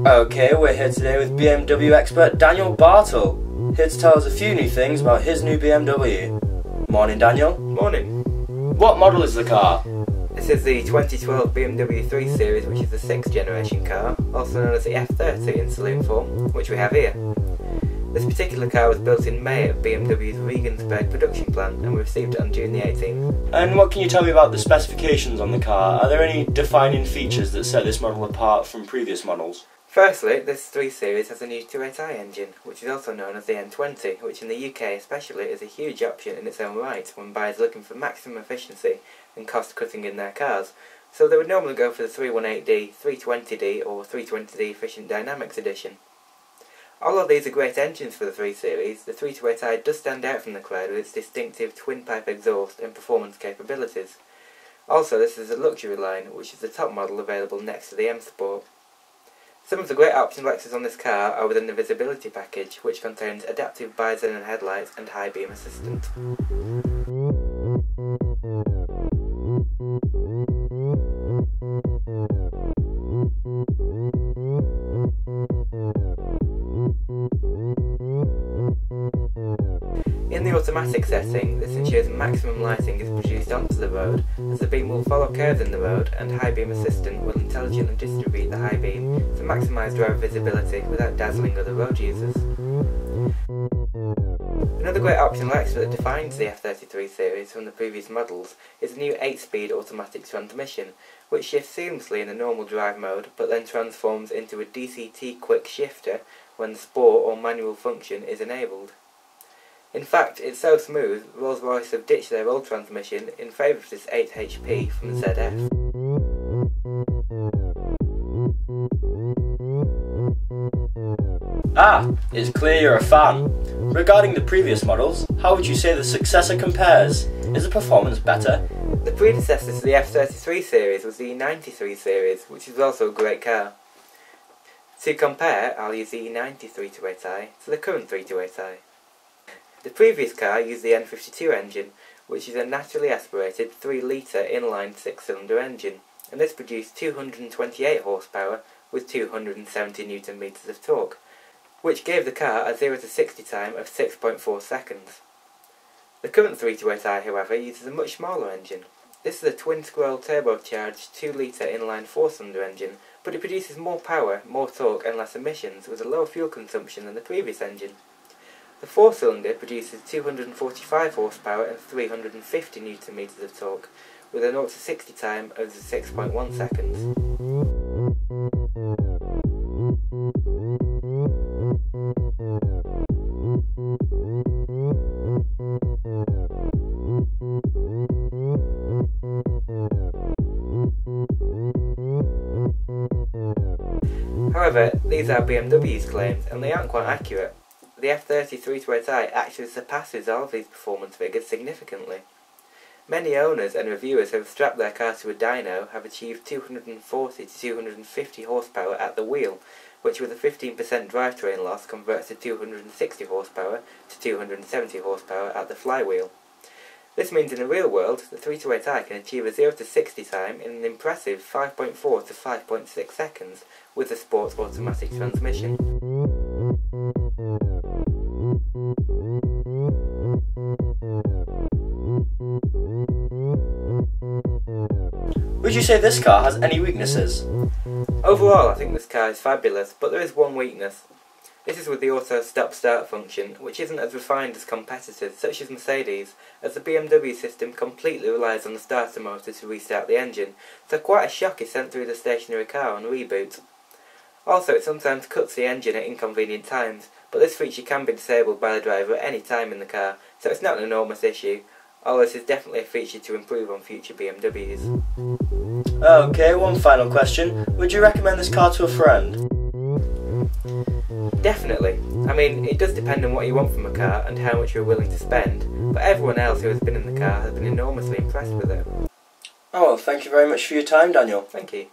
Okay, we're here today with BMW expert Daniel Bartle, here to tell us a few new things about his new BMW. Morning, Daniel. Morning. What model is the car? This is the 2012 BMW 3 Series, which is the 6th generation car, also known as the F30 in saloon form, which we have here. This particular car was built in May at BMW's Regensburg production plant, and we received it on June the 18th. And what can you tell me about the specifications on the car? Are there any defining features that set this model apart from previous models? Firstly, this 3 Series has a new 2.8i engine, which is also known as the N20, which in the UK especially is a huge option in its own right when buyers are looking for maximum efficiency and cost cutting in their cars, so they would normally go for the 318D, 320D or 320D Efficient Dynamics edition. Although these are great engines for the 3 Series, the 328i does stand out from the crowd with its distinctive twin-pipe exhaust and performance capabilities. Also, this is a luxury line, which is the top model available next to the M Sport. Some of the great optional extras on this car are within the visibility package, which contains adaptive bi-xenon headlights and high beam assistant. In the automatic setting, this ensures maximum lighting is produced onto the road, as the beam will follow curves in the road, and High Beam Assistant will intelligently distribute the high beam to maximise driver visibility without dazzling other road users. Another great optional extra that defines the F33 series from the previous models is the new 8-speed automatic transmission, which shifts seamlessly in the normal drive mode, but then transforms into a DCT quick shifter when the sport or manual function is enabled. In fact, it's so smooth, Rolls-Royce have ditched their old transmission in favour of this 8 HP from the ZF. Ah, it's clear you're a fan. Regarding the previous models, how would you say the successor compares? Is the performance better? The predecessor to the F33 series was the E93 series, which is also a great car. To compare, I'll use the E90 328i to the current 328i. The previous car used the N52 engine, which is a naturally aspirated 3-litre inline 6-cylinder engine, and this produced 228 horsepower with 270 Nm of torque, which gave the car a 0 to 60 time of 6.4 seconds. The current 328i, however, uses a much smaller engine. This is a twin-scroll turbocharged 2-litre inline 4-cylinder engine, but it produces more power, more torque and less emissions with a lower fuel consumption than the previous engine. The 4-cylinder produces 245 horsepower and 350 Nm of torque, with a 0 to 60 time of 6.1 seconds. However, these are BMW's claims, and they aren't quite accurate. The F30 328i actually surpasses all of these performance figures significantly. Many owners and reviewers who have strapped their car to a dyno have achieved 240 to 250 horsepower at the wheel, which with a 15% drivetrain loss converts to 260 horsepower to 270 horsepower at the flywheel. This means in the real world, the 328i can achieve a 0 to 60 time in an impressive 5.4 to 5.6 seconds with the sport's automatic transmission. Would you say this car has any weaknesses? Overall, I think this car is fabulous, but there is one weakness. This is with the auto stop-start function, which isn't as refined as competitors such as Mercedes, as the BMW system completely relies on the starter motor to restart the engine, so quite a shock is sent through the stationary car on reboot. Also, it sometimes cuts the engine at inconvenient times, but this feature can be disabled by the driver at any time in the car, so it's not an enormous issue, although this is definitely a feature to improve on future BMWs. Okay, one final question. Would you recommend this car to a friend? Definitely. I mean, it does depend on what you want from a car and how much you're willing to spend, but everyone else who has been in the car has been enormously impressed with it. Oh, well, thank you very much for your time, Daniel. Thank you.